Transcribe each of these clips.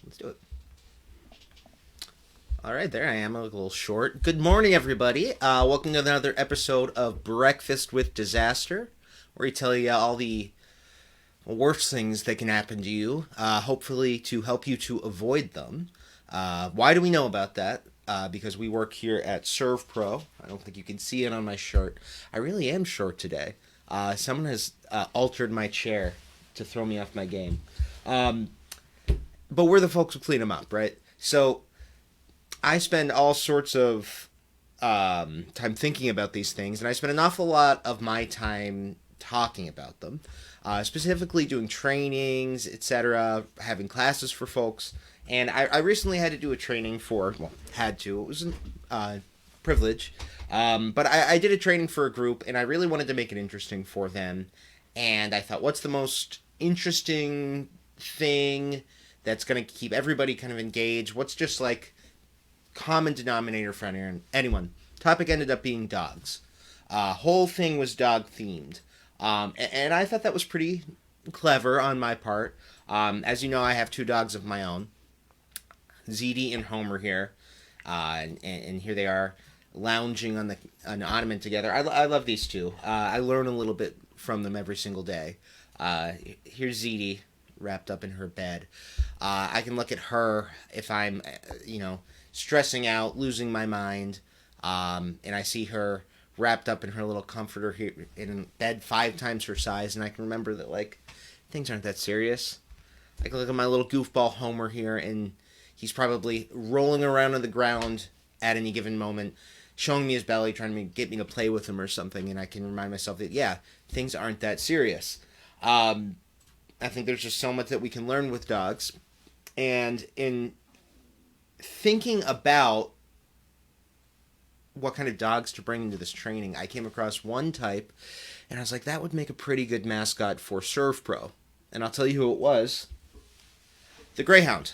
Let's do it. All right, there I am. A little short. Good morning, everybody. Welcome to another episode of Breakfast with Disaster, where we tell you all the worst things that can happen to you, hopefully to help you to avoid them. Why do we know about that? Because we work here at SERVPRO. I don't think you can see it on my shirt. I really am short today. Someone has altered my chair to throw me off my game. But we're the folks who clean them up, right? So I spend all sorts of time thinking about these things, and I spend an awful lot of my time talking about them, specifically doing trainings, etc., having classes for folks. And I recently had to do a training for, well, had to, it was a privilege, but I did a training for a group, and I really wanted to make it interesting for them. And I thought, what's the most interesting thing that's going to keep everybody kind of engaged? What's just like common denominator for anyone? Topic ended up being dogs. Whole thing was dog themed. And I thought that was pretty clever on my part. As you know, I have two dogs of my own, ZD and Homer here. And here they are lounging on an ottoman together. I love these two. I learn a little bit from them every single day. Here's ZD wrapped up in her bed. I can look at her if I'm, stressing out, losing my mind, and I see her wrapped up in her little comforter here in bed 5 times her size, and I can remember that, like, things aren't that serious. I can look at my little goofball Homer here, and he's probably rolling around on the ground at any given moment, showing me his belly, trying to get me to play with him or something, and I can remind myself that, yeah, things aren't that serious. I think there's just so much that we can learn with dogs, and in thinking about what kind of dogs to bring into this training, I came across one type, and I was like, that would make a pretty good mascot for SERVPRO. And I'll tell you who it was. The Greyhound.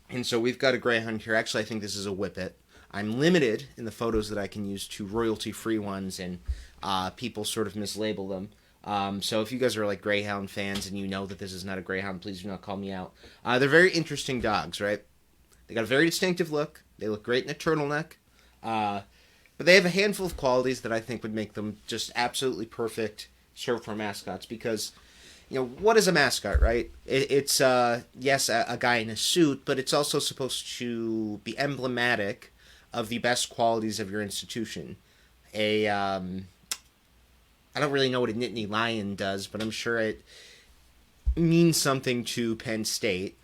And so we've got a Greyhound here. Actually, I think this is a Whippet. I'm limited in the photos that I can use to royalty-free ones, and people sort of mislabel them. So if you guys are like Greyhound fans and you know that this is not a Greyhound, please do not call me out. They're very interesting dogs, right? They got a very distinctive look. They look great in a turtleneck. But they have a handful of qualities that I think would make them just absolutely perfect SERVPRO mascots. Because, what is a mascot, right? It's yes, a guy in a suit, but it's also supposed to be emblematic of the best qualities of your institution. I don't really know what a Nittany Lion does, but I'm sure it means something to Penn State.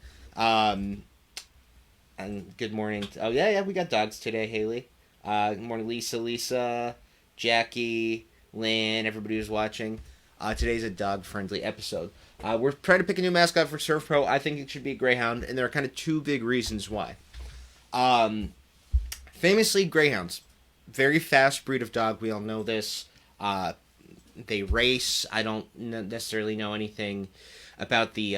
And good morning. Oh, yeah, we got dogs today, Haley. Good morning, Lisa, Jackie, Lynn, everybody who's watching. Today's a dog-friendly episode. We're trying to pick a new mascot for SERVPRO. I think it should be a Greyhound, and there are kind of 2 big reasons why. Famously, Greyhounds. Very fast breed of dog. We all know this. They race. I don't necessarily know anything about the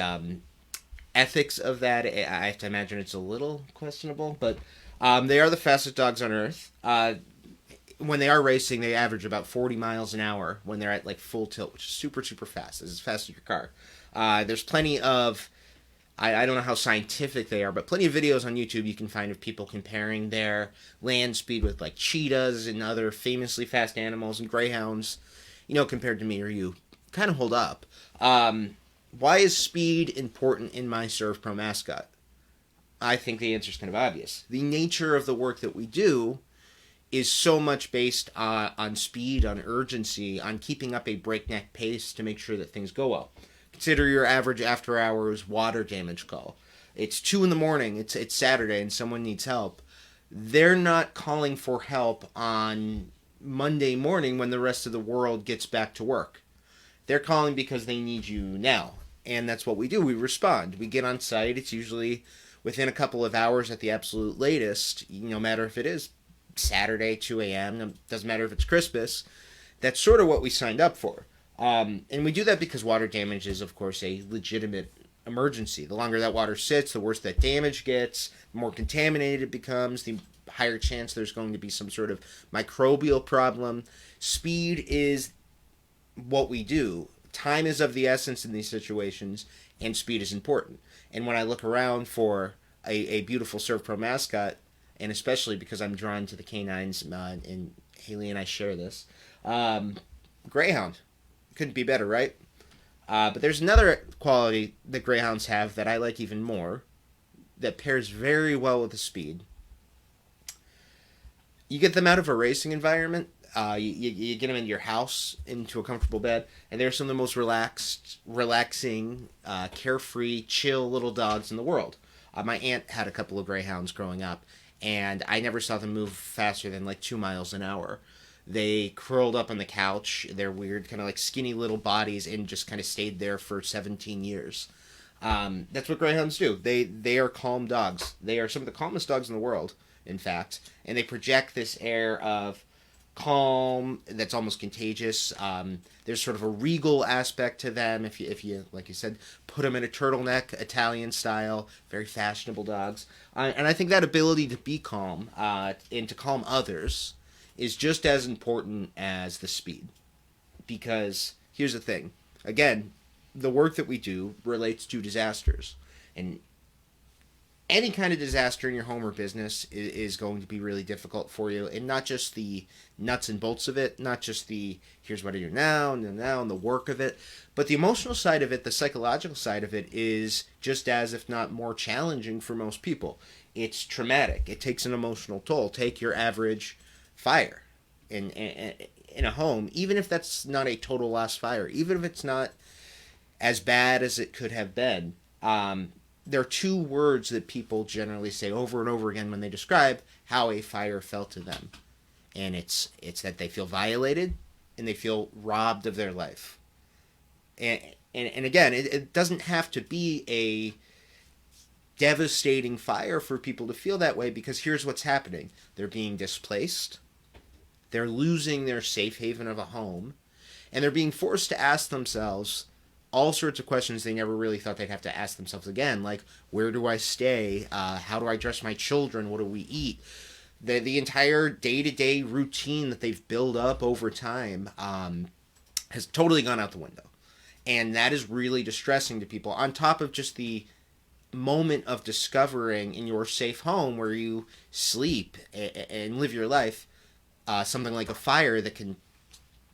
ethics of that. I have to imagine it's a little questionable, but they are the fastest dogs on earth. When they are racing, they average about 40 miles an hour when they're at like full tilt, which is super, super fast. It's as fast as your car. There's plenty of, I don't know how scientific they are, but plenty of videos on YouTube you can find of people comparing their land speed with like cheetahs and other famously fast animals, and greyhounds, compared to me or you, kind of hold up. Why is speed important in my SERVPRO mascot? I think the answer is kind of obvious. The nature of the work that we do is so much based on speed, on urgency, on keeping up a breakneck pace to make sure that things go well. Consider your average after-hours water damage call. It's 2 in the morning, it's Saturday, and someone needs help. They're not calling for help on Monday morning when the rest of the world gets back to work. They're calling because they need you now. And that's what we do. We respond. We get on site. It's usually within a couple of hours at the absolute latest, no matter if it is Saturday, 2 a.m., doesn't matter if it's Christmas. That's sort of what we signed up for. And we do that because water damage is, of course, a legitimate emergency. The longer that water sits, the worse that damage gets, the more contaminated it becomes, the higher chance there's going to be some sort of microbial problem. Speed is what we do. Time is of the essence in these situations, and speed is important. And when I look around for a beautiful SERVPRO mascot, and especially because I'm drawn to the canines, and Haley and I share this, Greyhound. Couldn't be better, right? But there's another quality that Greyhounds have that I like even more, that pairs very well with the speed. You get them out of a racing environment. You get them into your house, into a comfortable bed, and they're some of the most relaxing, carefree, chill little dogs in the world. My aunt had a couple of Greyhounds growing up, and I never saw them move faster than like 2 miles an hour. They curled up on the couch, their weird, kind of like skinny little bodies, and just kind of stayed there for 17 years. That's what Greyhounds do. They are calm dogs. They are some of the calmest dogs in the world, in fact, and they project this air of calm that's almost contagious. There's sort of a regal aspect to them. If you like you said, put them in a turtleneck, Italian style, very fashionable dogs. And I think that ability to be calm and to calm others is just as important as the speed. Because here's the thing. Again, the work that we do relates to disasters. And any kind of disaster in your home or business is going to be really difficult for you. And not just the nuts and bolts of it, not just the here's what I do now and the work of it, but the emotional side of it, the psychological side of it is just as, if not more challenging for most people. It's traumatic. It takes an emotional toll. Take your average fire in a home, even if that's not a total lost fire, even if it's not as bad as it could have been. There are two words that people generally say over and over again when they describe how a fire felt to them. And it's that they feel violated and they feel robbed of their life. And again, it doesn't have to be a devastating fire for people to feel that way, because here's what's happening. They're being displaced. They're losing their safe haven of a home. And they're being forced to ask themselves all sorts of questions they never really thought they'd have to ask themselves again, like, where do I stay? How do I dress my children? What do we eat? The entire day-to-day routine that they've built up over time has totally gone out the window. And that is really distressing to people, on top of just the moment of discovering in your safe home where you sleep and live your life, something like a fire that can,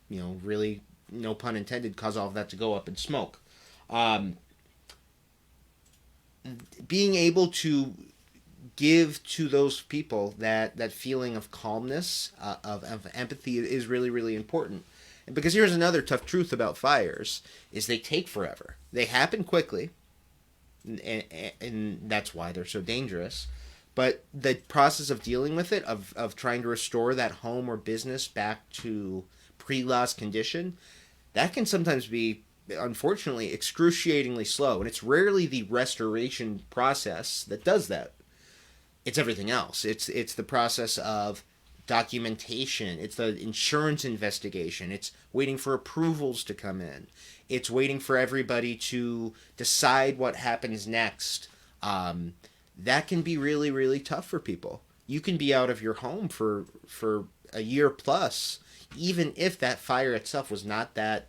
really, no pun intended, cause all of that to go up in smoke. Being able to give to those people that feeling of calmness, of empathy, is really, really important. And because here's another tough truth about fires, is they take forever. They happen quickly, and that's why they're so dangerous. But the process of dealing with it, of trying to restore that home or business back to pre-loss condition, that can sometimes be, unfortunately, excruciatingly slow. And it's rarely the restoration process that does that. It's everything else. It's the process of documentation. It's the insurance investigation. It's waiting for approvals to come in. It's waiting for everybody to decide what happens next. That can be really, really tough for people. You can be out of your home for a year plus, even if that fire itself was not that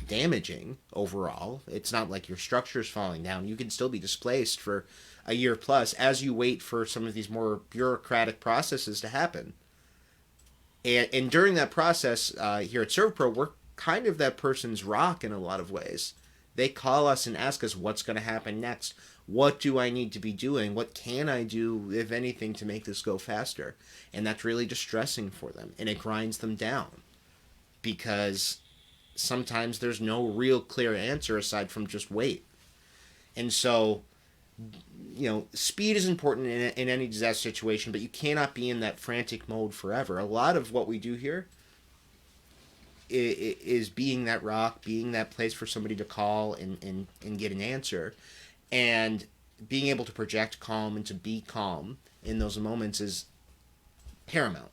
damaging overall. It's not like your structure's falling down. You can still be displaced for a year plus as you wait for some of these more bureaucratic processes to happen. And during that process, here at SERVPRO, we're kind of that person's rock in a lot of ways. They call us and ask us what's going to happen next. What do I need to be doing? What can I do, if anything, to make this go faster? And that's really distressing for them. And it grinds them down. Because sometimes there's no real clear answer aside from just wait. And so, speed is important in any disaster situation, but you cannot be in that frantic mode forever. A lot of what we do here is being that rock, being that place for somebody to call and get an answer. And being able to project calm and to be calm in those moments is paramount.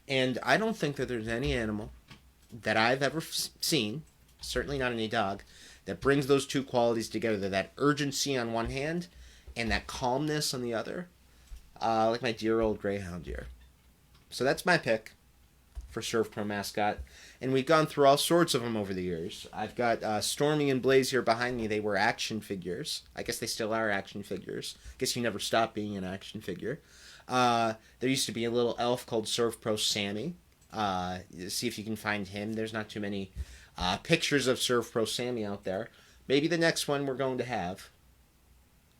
And I don't think that there's any animal that I've ever seen, certainly not any dog, that brings those two qualities together, that urgency on one hand and that calmness on the other, like my dear old Greyhound deer. So that's my pick for SERVPRO mascot. And we've gone through all sorts of them over the years. I've got Stormy and Blaze here behind me. They were action figures. I guess they still are action figures. I guess you never stop being an action figure. There used to be a little elf called SERVPRO Sammy. See if you can find him. There's not too many pictures of SERVPRO Sammy out there. Maybe the next one we're going to have,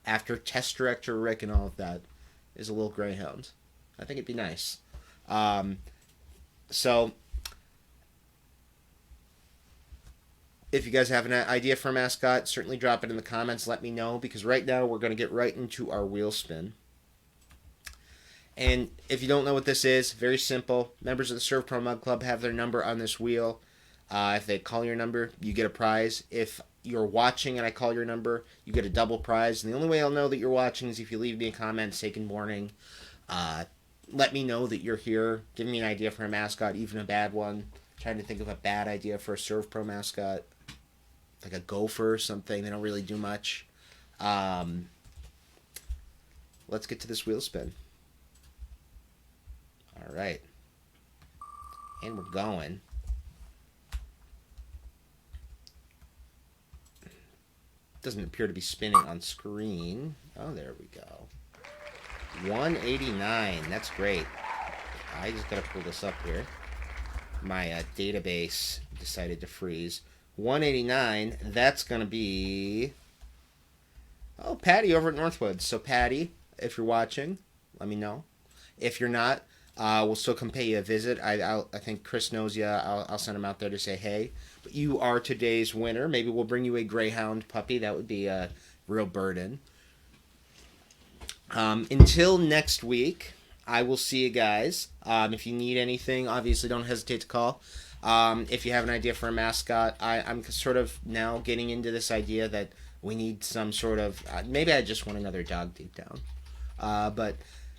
after Test Director Rick and all of that, is a little greyhound. I think it'd be nice. So, if you guys have an idea for a mascot, certainly drop it in the comments. Let me know, because right now we're going to get right into our wheel spin. And if you don't know what this is, very simple. Members of the SERVPRO Mug Club have their number on this wheel. If they call your number, you get a prize. If you're watching and I call your number, you get a double prize. And the only way I'll know that you're watching is if you leave me a comment, say good morning. Let me know that you're here. Give me an idea for a mascot, even a bad one. I'm trying to think of a bad idea for a SERVPRO mascot. Like a gopher or something. They don't really do much. Let's get to this wheel spin. All right. And we're going. Doesn't appear to be spinning on screen. Oh, there we go. 189. That's great. I just got to pull this up here. My database decided to freeze. 189, that's going to be... Oh, Patty over at Northwoods. So, Patty, if you're watching, let me know. If you're not, we'll still come pay you a visit. I think Chris knows you. I'll send him out there to say hey. But you are today's winner. Maybe we'll bring you a greyhound puppy. That would be a real burden. Until next week, I will see you guys. If you need anything, obviously don't hesitate to call. If you have an idea for a mascot, I'm sort of now getting into this idea that we need some sort of... maybe I just want another dog deep down. But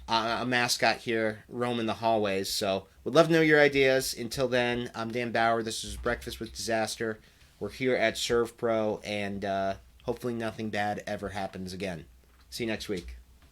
a mascot here roaming the hallways. So would love to know your ideas. Until then, I'm Dan Bauer. This is Breakfast with Disaster. We're here at SERVPRO, and hopefully nothing bad ever happens again. See you next week.